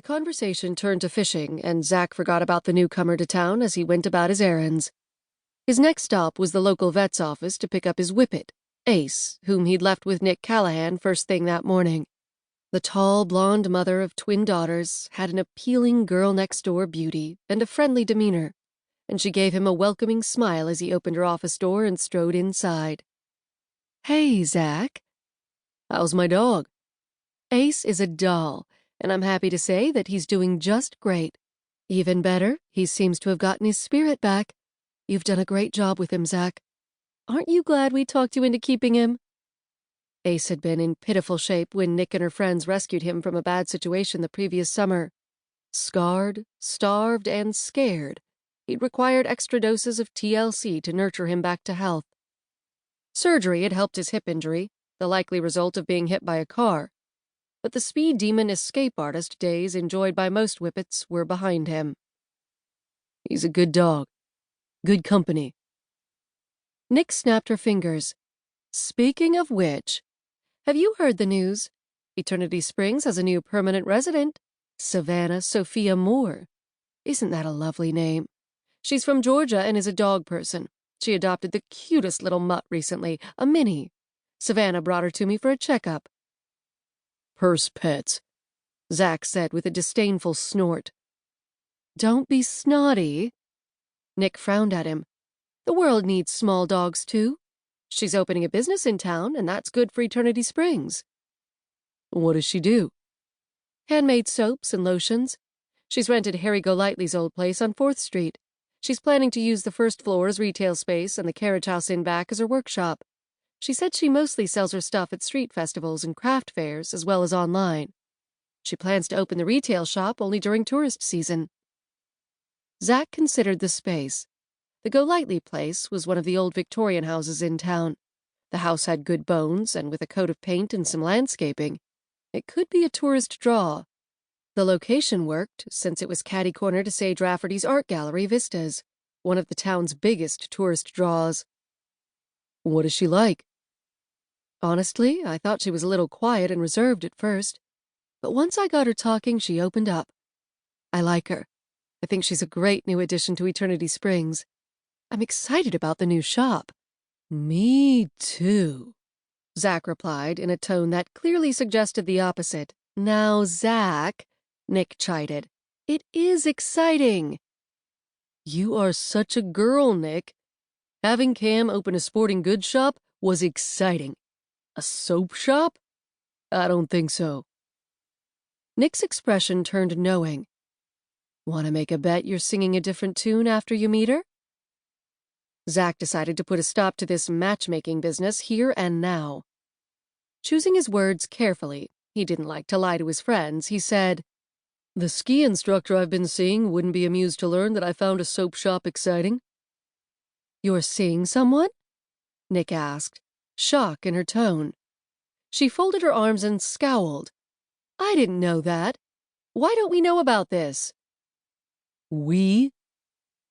The conversation turned to fishing, and Zach forgot about the newcomer to town as he went about his errands. His next stop was the local vet's office to pick up his whippet, Ace, whom he'd left with Nick Callahan first thing that morning. The tall, blonde mother of twin daughters had an appealing girl-next-door beauty and a friendly demeanor, and she gave him a welcoming smile as he opened her office door and strode inside. "Hey, Zach." "How's my dog?" "Ace is a doll, and I'm happy to say that he's doing just great. Even better, he seems to have gotten his spirit back. You've done a great job with him, Zach. Aren't you glad we talked you into keeping him?" Ace had been in pitiful shape when Nick and her friends rescued him from a bad situation the previous summer. Scarred, starved, and scared, he'd required extra doses of TLC to nurture him back to health. Surgery had helped his hip injury, the likely result of being hit by a car. But the speed demon escape artist days enjoyed by most whippets were behind him. "He's a good dog. Good company." Nick snapped her fingers. "Speaking of which, have you heard the news? Eternity Springs has a new permanent resident, Savannah Sophia Moore. Isn't that a lovely name? She's from Georgia and is a dog person. She adopted the cutest little mutt recently, a mini. Savannah brought her to me for a checkup." "Purse pets," Zach said with a disdainful snort. "Don't be snotty." Nick frowned at him. "The world needs small dogs, too. She's opening a business in town, and that's good for Eternity Springs." "What does she do?" "Handmade soaps and lotions. She's rented Harry Golightly's old place on 4th Street. She's planning to use the first floor as retail space and the carriage house in back as her workshop. She said she mostly sells her stuff at street festivals and craft fairs, as well as online. She plans to open the retail shop only during tourist season." Zach considered the space. The Golightly place was one of the old Victorian houses in town. The house had good bones, and with a coat of paint and some landscaping, it could be a tourist draw. The location worked, since it was catty-corner to Sage Rafferty's art gallery, Vistas, one of the town's biggest tourist draws. "What is she like?" "Honestly, I thought she was a little quiet and reserved at first. But once I got her talking, she opened up. I like her. I think she's a great new addition to Eternity Springs. I'm excited about the new shop." "Me too," Zach replied in a tone that clearly suggested the opposite. "Now, Zach," Nick chided, "it is exciting." "You are such a girl, Nick. Having Cam open a sporting goods shop was exciting. A soap shop? I don't think so." Nick's expression turned knowing. "Want to make a bet you're singing a different tune after you meet her?" Zach decided to put a stop to this matchmaking business here and now. Choosing his words carefully, he didn't like to lie to his friends, he said, "The ski instructor I've been seeing wouldn't be amused to learn that I found a soap shop exciting." "You're seeing someone?" Nick asked, shock in her tone. She folded her arms and scowled. "I didn't know that. Why don't we know about this?" "We?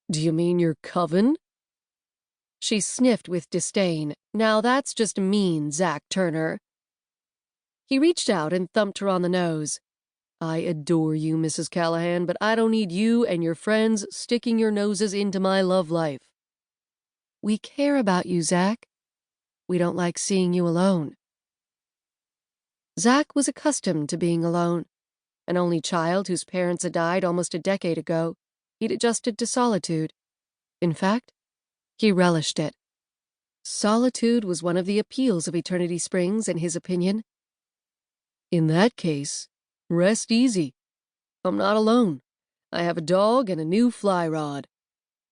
Do you mean your coven?" She sniffed with disdain. "Now that's just mean, Zach Turner." He reached out and thumped her on the nose. "I adore you, Mrs. Callahan, but I don't need you and your friends sticking your noses into my love life." "We care about you, Zach. We don't like seeing you alone." Zach was accustomed to being alone. An only child whose parents had died almost a decade ago, he'd adjusted to solitude. In fact, he relished it. Solitude was one of the appeals of Eternity Springs, in his opinion. "In that case, rest easy. I'm not alone. I have a dog and a new fly rod.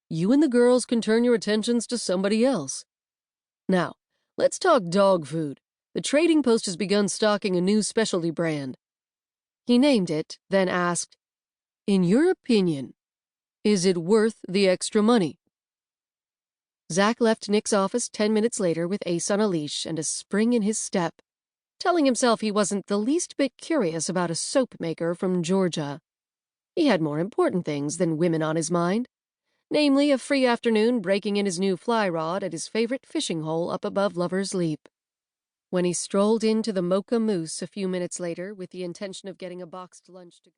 You and the girls can turn your attentions to somebody else. Now, let's talk dog food. The Trading Post has begun stocking a new specialty brand." He named it, then asked, "In your opinion, is it worth the extra money?" Zach left Nick's office 10 minutes later with Ace on a leash and a spring in his step, telling himself he wasn't the least bit curious about a soap maker from Georgia. He had more important things than women on his mind, namely a free afternoon breaking in his new fly rod at his favorite fishing hole up above Lover's Leap. When he strolled into the Mocha Moose a few minutes later with the intention of getting a boxed lunch to go.